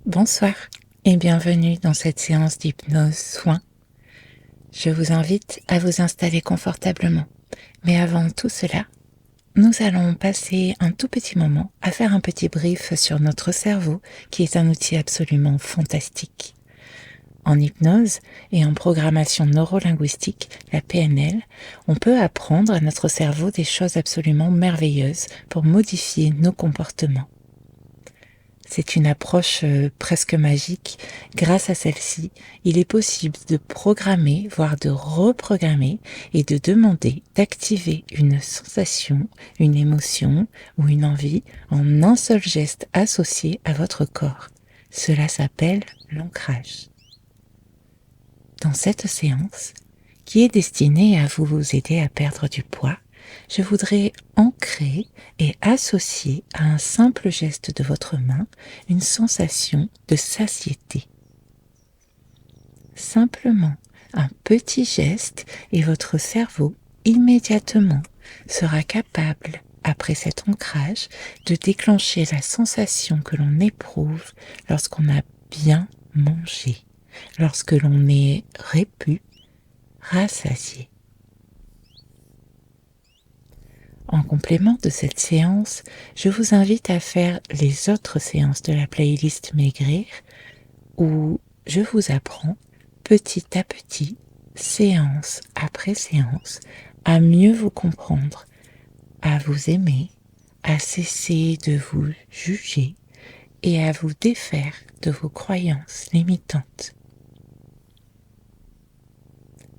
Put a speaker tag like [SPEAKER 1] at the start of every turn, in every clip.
[SPEAKER 1] Bonsoir et bienvenue dans cette séance d'hypnose soin. Je vous invite à vous installer confortablement. Mais avant tout cela, nous allons passer un tout petit moment à faire un petit brief sur notre cerveau, qui est un outil absolument fantastique. En hypnose et en programmation neurolinguistique, la PNL, on peut apprendre à notre cerveau des choses absolument merveilleuses pour modifier nos comportements. C'est une approche presque magique. Grâce à celle-ci, il est possible de programmer, voire de reprogrammer, et de demander d'activer une sensation, une émotion ou une envie en un seul geste associé à votre corps. Cela s'appelle l'ancrage. Dans cette séance, qui est destinée à vous aider à perdre du poids, je voudrais ancrer et associer à un simple geste de votre main une sensation de satiété. Simplement un petit geste et votre cerveau immédiatement sera capable, après cet ancrage, de déclencher la sensation que l'on éprouve lorsqu'on a bien mangé, lorsque l'on est répu, rassasié. En complément de cette séance, je vous invite à faire les autres séances de la playlist Maigrir où je vous apprends petit à petit, séance après séance, à mieux vous comprendre, à vous aimer, à cesser de vous juger et à vous défaire de vos croyances limitantes.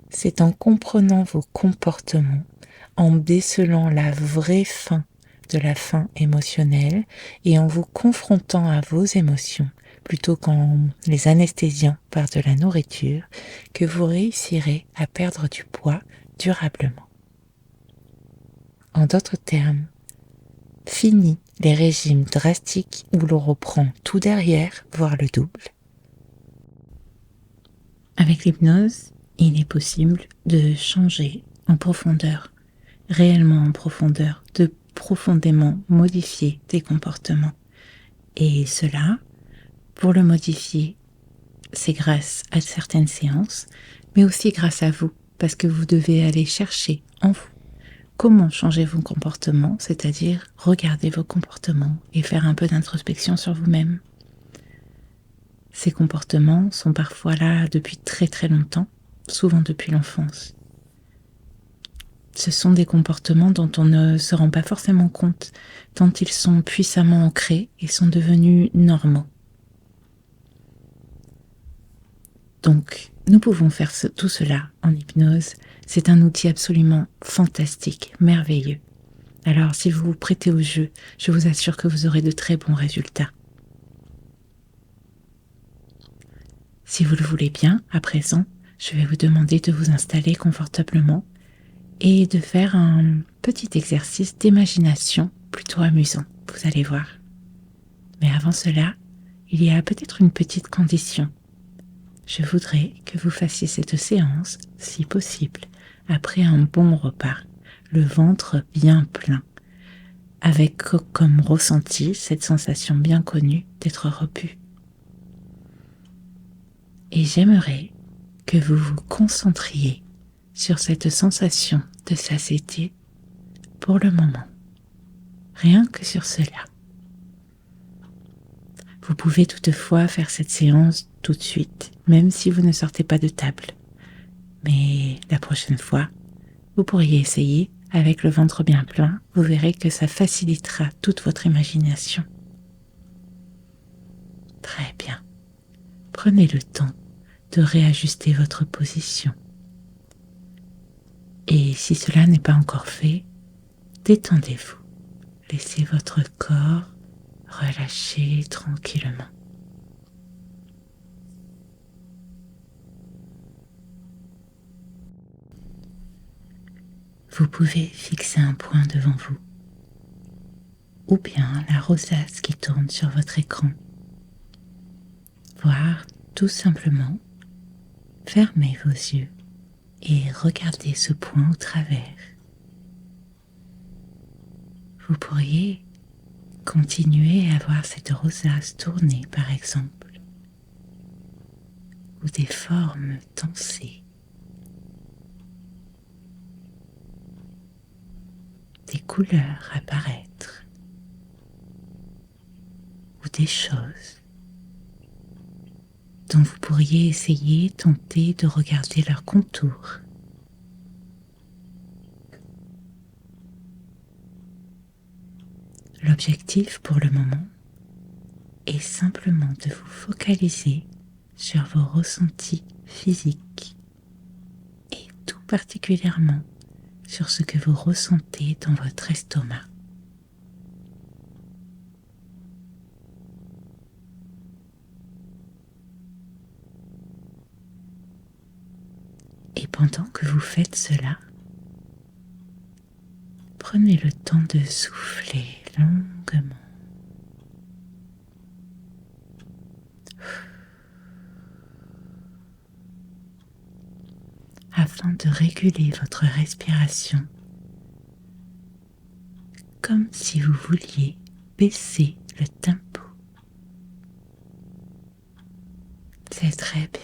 [SPEAKER 1] C'est en comprenant vos comportements, en décelant la vraie faim de la faim émotionnelle et en vous confrontant à vos émotions plutôt qu'en les anesthésiant par de la nourriture que vous réussirez à perdre du poids durablement. En d'autres termes, fini les régimes drastiques où l'on reprend tout derrière, voire le double. Avec l'hypnose, il est possible de changer en profondeur, réellement en profondeur, de profondément modifier des comportements. Et cela, pour le modifier, c'est grâce à certaines séances, mais aussi grâce à vous, parce que vous devez aller chercher en vous comment changer vos comportements, c'est-à-dire regarder vos comportements et faire un peu d'introspection sur vous-même. Ces comportements sont parfois là depuis très très longtemps, souvent depuis l'enfance. Ce sont des comportements dont on ne se rend pas forcément compte, tant ils sont puissamment ancrés et sont devenus normaux. Donc, nous pouvons faire tout cela en hypnose. C'est un outil absolument fantastique, merveilleux. Alors, si vous vous prêtez au jeu, je vous assure que vous aurez de très bons résultats. Si vous le voulez bien, à présent, je vais vous demander de vous installer confortablement et de faire un petit exercice d'imagination plutôt amusant, vous allez voir. Mais avant cela, il y a peut-être une petite condition. Je voudrais que vous fassiez cette séance, si possible, après un bon repas, le ventre bien plein, avec comme ressenti cette sensation bien connue d'être repu. Et j'aimerais que vous vous concentriez sur cette sensation de satiété pour le moment. Rien que sur cela. Vous pouvez toutefois faire cette séance tout de suite, même si vous ne sortez pas de table. Mais la prochaine fois, vous pourriez essayer avec le ventre bien plein. Vous verrez que ça facilitera toute votre imagination. Très bien. Prenez le temps de réajuster votre position. Et si cela n'est pas encore fait, détendez-vous. Laissez votre corps relâcher tranquillement. Vous pouvez fixer un point devant vous, ou bien la rosace qui tourne sur votre écran, voire tout simplement fermez vos yeux et regardez ce point au travers. Vous pourriez continuer à voir cette rosace tourner, par exemple, ou des formes tensées, des couleurs apparaître ou des choses dont vous pourriez tenter de regarder leurs contours. L'objectif pour le moment est simplement de vous focaliser sur vos ressentis physiques et tout particulièrement sur ce que vous ressentez dans votre estomac. Et pendant que vous faites cela, prenez le temps de souffler longuement. Afin de réguler votre respiration, comme si vous vouliez baisser le tempo. C'est très bien.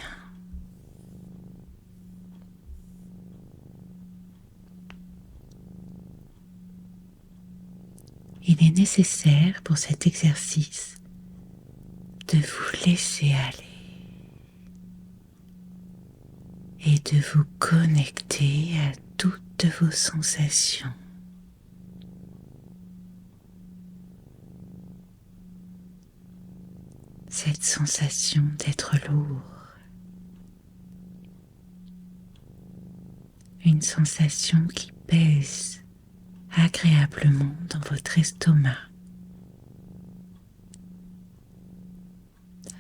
[SPEAKER 1] Il est nécessaire pour cet exercice de vous laisser aller et de vous connecter à toutes vos sensations. Cette sensation d'être lourd, une sensation qui pèse agréablement dans votre estomac.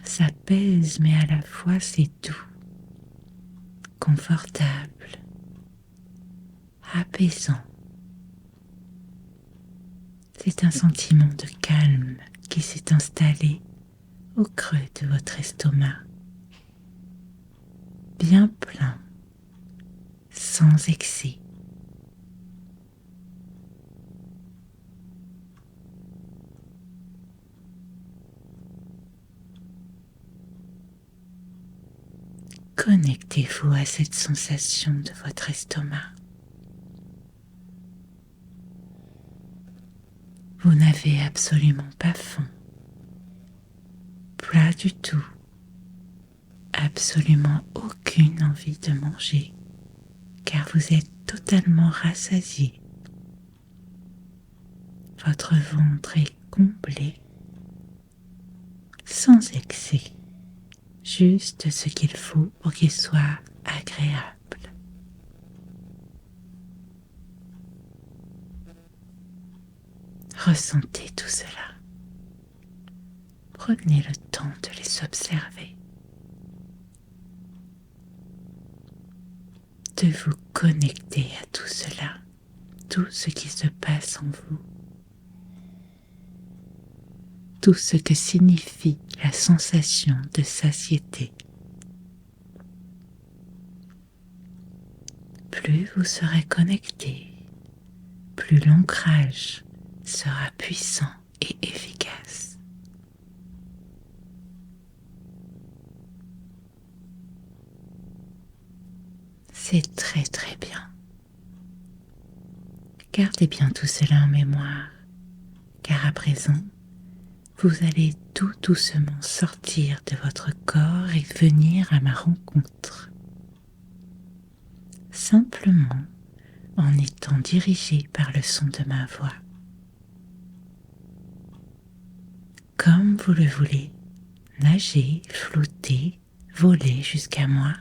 [SPEAKER 1] Ça pèse, mais à la fois c'est doux, confortable, apaisant. C'est un sentiment de calme qui s'est installé au creux de votre estomac, bien plein, sans excès. Connectez-vous à cette sensation de votre estomac. Vous n'avez absolument pas faim, pas du tout, absolument aucune envie de manger, car vous êtes totalement rassasié. Votre ventre est comblé, sans excès, juste ce qu'il faut pour qu'il soit agréable. Ressentez tout cela. Prenez le temps de les observer, de vous connecter à tout cela, tout ce qui se passe en vous, tout ce que signifie la sensation de satiété. Plus vous serez connecté, plus l'ancrage sera puissant et efficace. C'est très très bien. Gardez bien tout cela en mémoire, car à présent, vous allez tout doucement sortir de votre corps et venir à ma rencontre. Simplement en étant dirigé par le son de ma voix. Comme vous le voulez, nager, flotter, voler jusqu'à moi,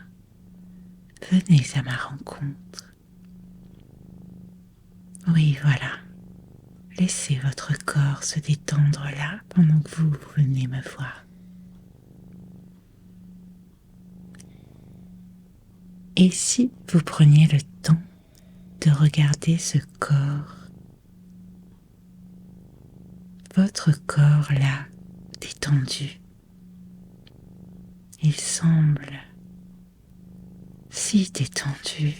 [SPEAKER 1] venez à ma rencontre. Oui, voilà. Laissez votre corps se détendre là pendant que vous venez me voir. Et si vous preniez le temps de regarder ce corps, votre corps là, détendu, il semble si détendu,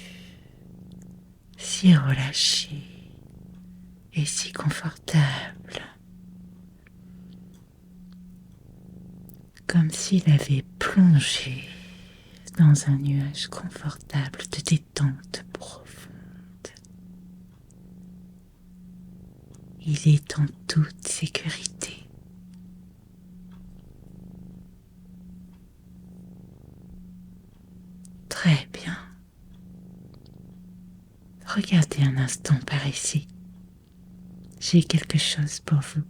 [SPEAKER 1] si relâché et si confortable, comme s'il avait plongé dans un nuage confortable de détente profonde. Il est en toute sécurité. Très bien. Regardez un instant par ici. J'ai quelque chose pour vous.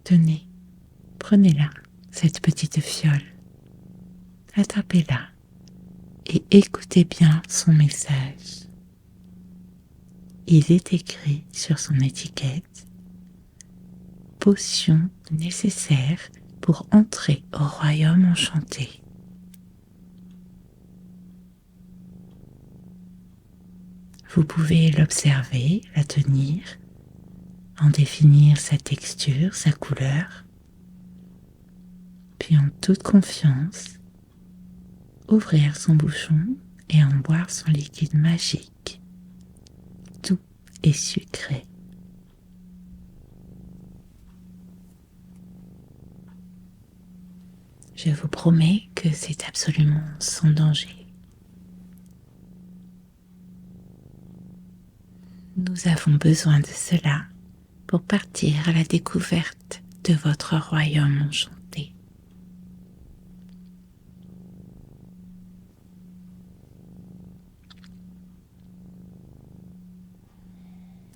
[SPEAKER 1] Tenez, prenez-la, cette petite fiole. Attrapez-la et écoutez bien son message. Il est écrit sur son étiquette: potion nécessaire pour entrer au royaume enchanté. Vous pouvez l'observer, la tenir, en définir sa texture, sa couleur, puis en toute confiance, ouvrir son bouchon et en boire son liquide magique, doux et sucré. Je vous promets que c'est absolument sans danger. Nous avons besoin de cela pour partir à la découverte de votre royaume enchanté.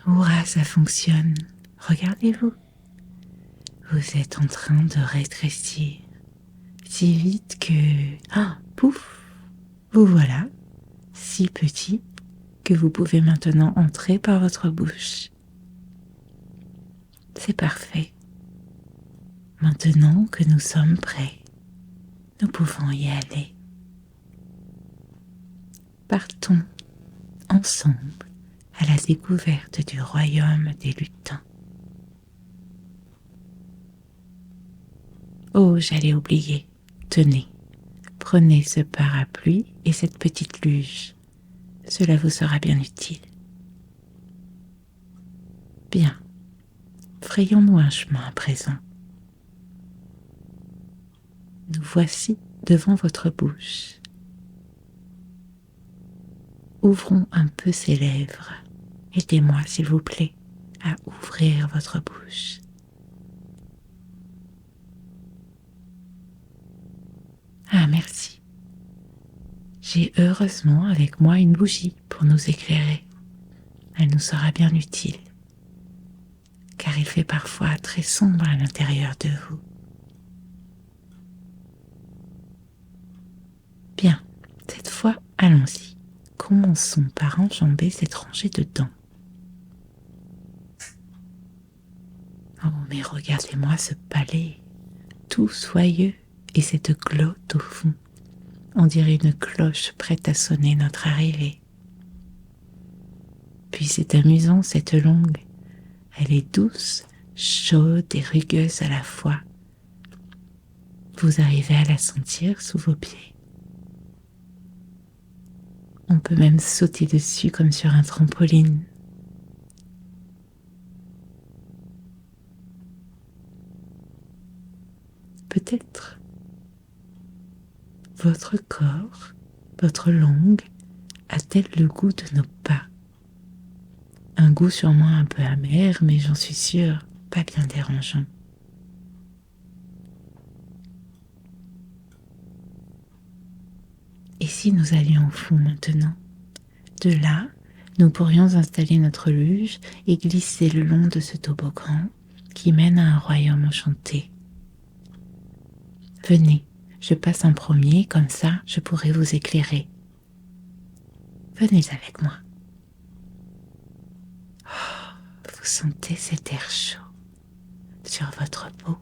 [SPEAKER 1] Hurrah, ça fonctionne. Regardez-vous. Vous êtes en train de rétrécir si vite que... Ah, pouf! Vous voilà, si petit que vous pouvez maintenant entrer par votre bouche. C'est parfait. Maintenant que nous sommes prêts, nous pouvons y aller. Partons ensemble à la découverte du royaume des lutins. Oh, j'allais oublier. Tenez, prenez ce parapluie et cette petite luge. Cela vous sera bien utile. Bien, frayons-nous un chemin à présent. Nous voici devant votre bouche. Ouvrons un peu ses lèvres. Aidez-moi, s'il vous plaît, à ouvrir votre bouche. Ah, merci. J'ai heureusement avec moi une bougie pour nous éclairer. Elle nous sera bien utile, car il fait parfois très sombre à l'intérieur de vous. Bien, cette fois, allons-y. Commençons par enjamber cette rangée de dents. Oh, mais regardez-moi ce palais, tout soyeux, et cette glotte au fond. On dirait une cloche prête à sonner notre arrivée. Puis c'est amusant, cette langue. Elle est douce, chaude et rugueuse à la fois. Vous arrivez à la sentir sous vos pieds. On peut même sauter dessus comme sur un trampoline. Peut-être votre corps, votre langue a-t-elle le goût de nos pas? Un goût sûrement un peu amer, mais j'en suis sûre, pas bien dérangeant. Et si nous allions au fond maintenant? De là, nous pourrions installer notre luge et glisser le long de ce toboggan qui mène à un royaume enchanté. Venez, je passe en premier, comme ça je pourrai vous éclairer. Venez avec moi. Oh, vous sentez cet air chaud sur votre peau?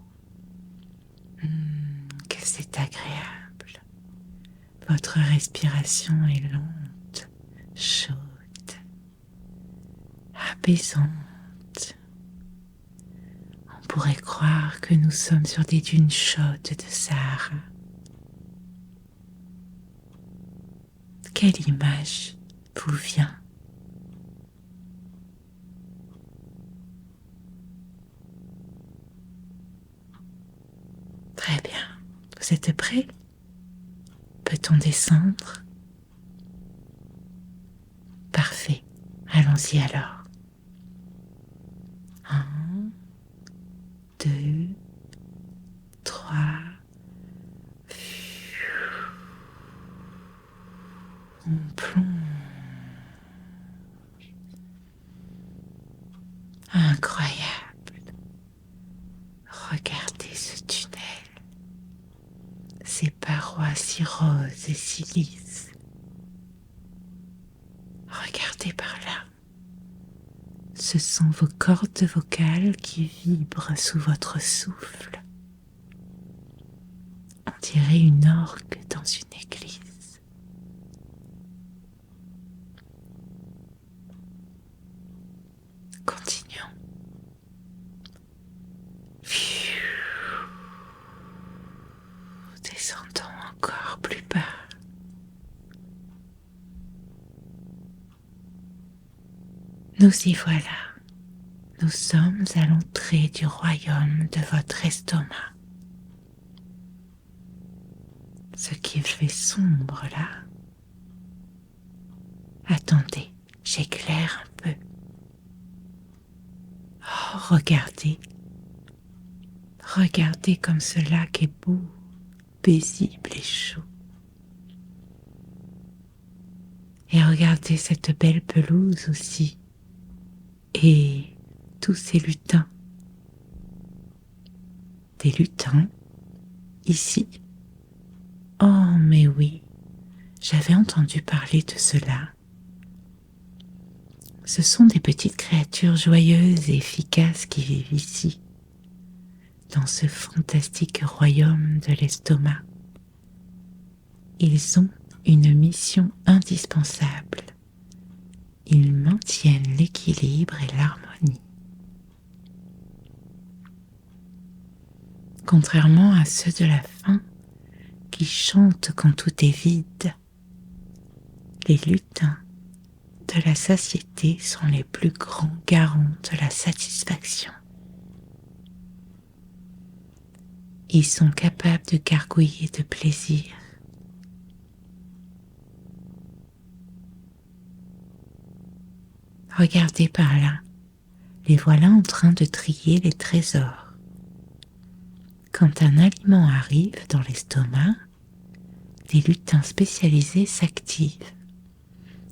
[SPEAKER 1] Que c'est agréable. Votre respiration est lente, chaude, apaisante. On pourrait croire que nous sommes sur des dunes chaudes de Sahara. Quelle image vous vient? Très bien, Vous êtes prêts? Peut-on descendre? Parfait. Allons-y alors. 1, 2, 3. On plonge. Incroyable. Regardez ce tunnel. Ces parois si roses et si lisses. Regardez par là. Ce sont vos cordes vocales qui vibrent sous votre souffle. On dirait une orgue dans une église. Continuons. Descendons encore plus bas. Nous y voilà. Nous sommes à l'entrée du royaume de votre estomac. Ce qui fait sombre là. Attendez, j'éclaire un peu. Oh, regardez. Regardez comme ce lac est beau, paisible et chaud. Et regardez cette belle pelouse aussi. Et tous ces lutins. Des lutins, ici. Oh, mais oui, j'avais entendu parler de cela. Ce sont des petites créatures joyeuses et efficaces qui vivent ici, dans ce fantastique royaume de l'estomac. Ils ont une mission indispensable. Ils maintiennent l'équilibre et l'harmonie. Contrairement à ceux de la faim qui chantent quand tout est vide, les lutins de la satiété sont les plus grands garants de la satisfaction. Ils sont capables de gargouiller de plaisir. Regardez par là, les voilà en train de trier les trésors. Quand un aliment arrive dans l'estomac, des lutins spécialisés s'activent.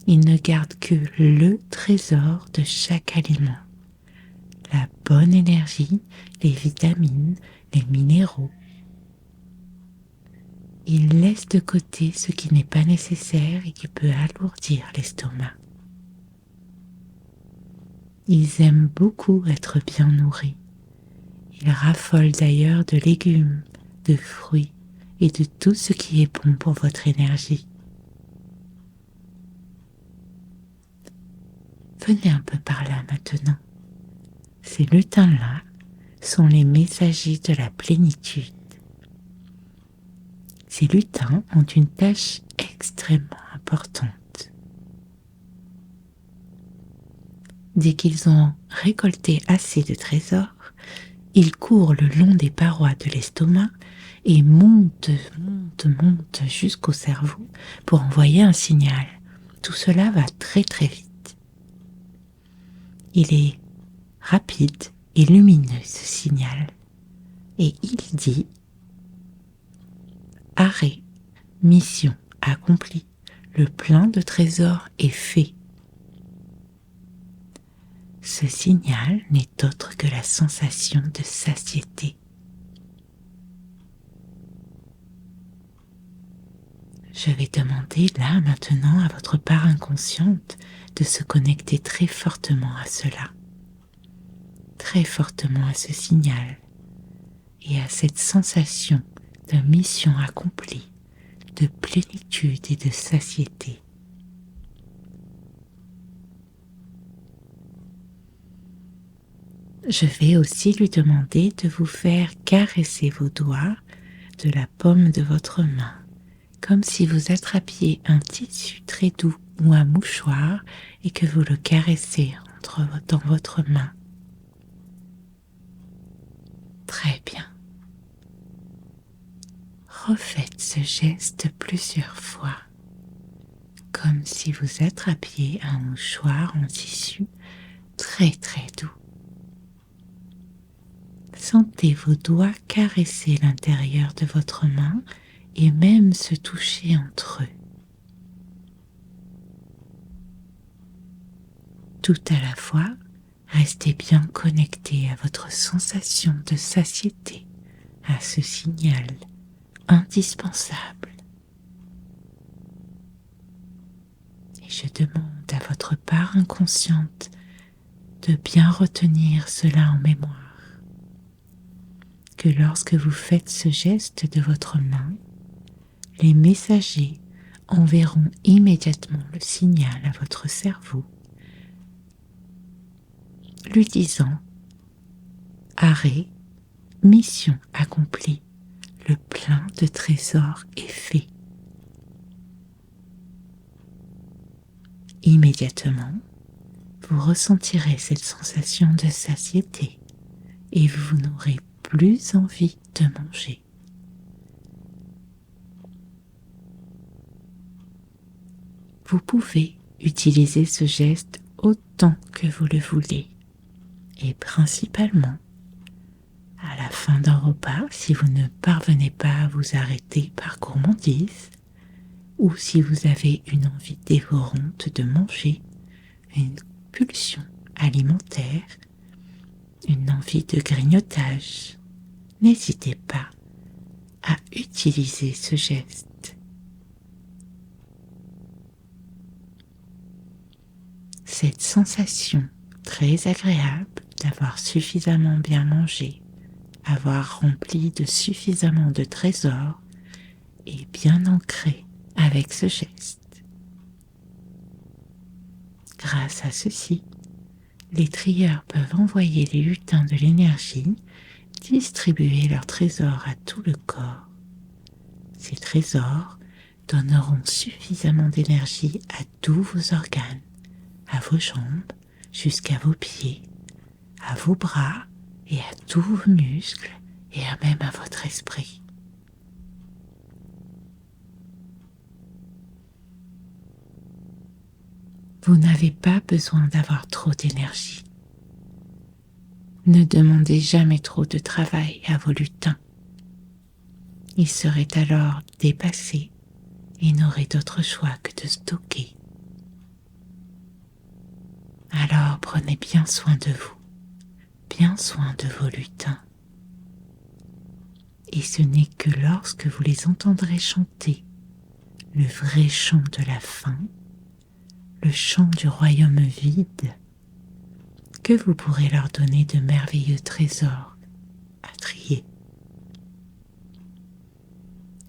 [SPEAKER 1] Ils ne gardent que le trésor de chaque aliment. La bonne énergie, les vitamines, les minéraux. Ils laissent de côté ce qui n'est pas nécessaire et qui peut alourdir l'estomac. Ils aiment beaucoup être bien nourris. Ils raffolent d'ailleurs de légumes, de fruits et de tout ce qui est bon pour votre énergie. Venez un peu par là maintenant. Ces lutins-là sont les messagers de la plénitude. Ces lutins ont une tâche extrêmement importante. Dès qu'ils ont récolté assez de trésors, ils courent le long des parois de l'estomac et montent jusqu'au cerveau pour envoyer un signal. Tout cela va très très vite. Il est rapide et lumineux ce signal. Et il dit: arrêt, mission accomplie, le plein de trésors est fait. Ce signal n'est autre que la sensation de satiété. Je vais demander là maintenant à votre part inconsciente de se connecter très fortement à cela, très fortement à ce signal et à cette sensation de mission accomplie, de plénitude et de satiété. Je vais aussi lui demander de vous faire caresser vos doigts de la paume de votre main, comme si vous attrapiez un tissu très doux ou un mouchoir et que vous le caressez dans votre main. Très bien. refaites ce geste plusieurs fois, comme si vous attrapiez un mouchoir en tissu très très doux. Sentez vos doigts caresser l'intérieur de votre main et même se toucher entre eux. Tout à la fois, restez bien connecté à votre sensation de satiété, à ce signal indispensable. Et je demande à votre part inconsciente de bien retenir cela en mémoire, que lorsque vous faites ce geste de votre main, les messagers enverront immédiatement le signal à votre cerveau, lui disant: arrêt, mission accomplie, le plein de trésors est fait. Immédiatement, vous ressentirez cette sensation de satiété et vous n'aurez plus envie de manger. Vous pouvez utiliser ce geste autant que vous le voulez et principalement à la fin d'un repas si vous ne parvenez pas à vous arrêter par gourmandise ou si vous avez une envie dévorante de manger, une pulsion alimentaire, une envie de grignotage. N'hésitez pas à utiliser ce geste. Cette sensation très agréable d'avoir suffisamment bien mangé, avoir rempli de suffisamment de trésors est bien ancrée avec ce geste. Grâce à ceci, les trieurs peuvent envoyer les lutins de l'énergie distribuer leurs trésors à tout le corps. Ces trésors donneront suffisamment d'énergie à tous vos organes, à vos jambes, jusqu'à vos pieds, à vos bras et à tous vos muscles et à même à votre esprit. Vous n'avez pas besoin d'avoir trop d'énergie. Ne demandez jamais trop de travail à vos lutins. Ils seraient alors dépassés et n'auraient d'autre choix que de stocker. Alors prenez bien soin de vous, bien soin de vos lutins. Et ce n'est que lorsque vous les entendrez chanter le vrai chant de la faim, le chant du royaume vide, que vous pourrez leur donner de merveilleux trésors à trier.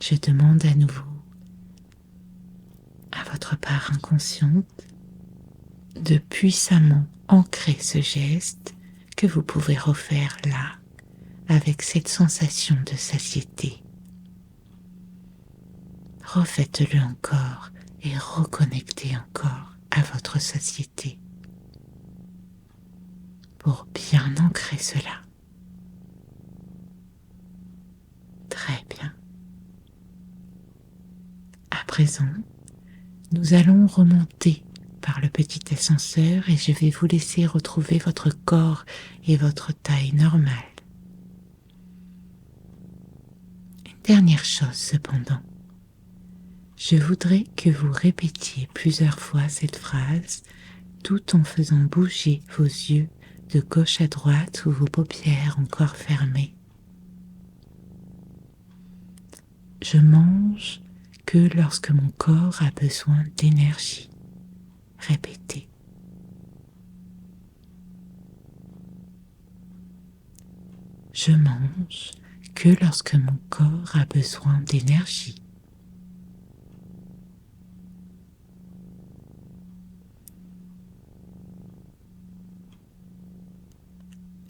[SPEAKER 1] Je demande à nouveau à votre part inconsciente de puissamment ancrer ce geste que vous pouvez refaire là avec cette sensation de satiété. Refaites-le encore et reconnectez encore à votre satiété pour bien ancrer cela. Très bien. À présent, nous allons remonter par le petit ascenseur et je vais vous laisser retrouver votre corps et votre taille normale. Une dernière chose cependant, je voudrais que vous répétiez plusieurs fois cette phrase tout en faisant bouger vos yeux de gauche à droite ou vos paupières encore fermées. Je mange que lorsque mon corps a besoin d'énergie. Répétez. Je mange que lorsque mon corps a besoin d'énergie.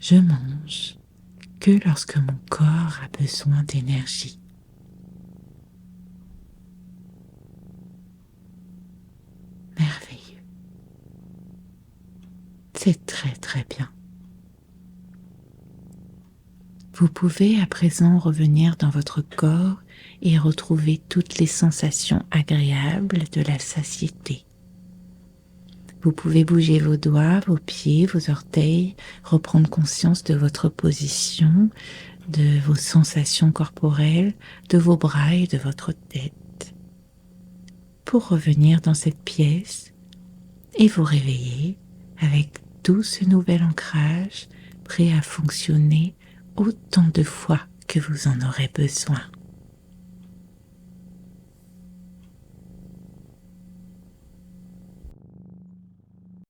[SPEAKER 1] Je mange que lorsque mon corps a besoin d'énergie. Merveilleux. C'est très très bien. Vous pouvez à présent revenir dans votre corps et retrouver toutes les sensations agréables de la satiété. Vous pouvez bouger vos doigts, vos pieds, vos orteils, reprendre conscience de votre position, de vos sensations corporelles, de vos bras et de votre tête. Pour revenir dans cette pièce et vous réveiller avec tout ce nouvel ancrage prêt à fonctionner autant de fois que vous en aurez besoin.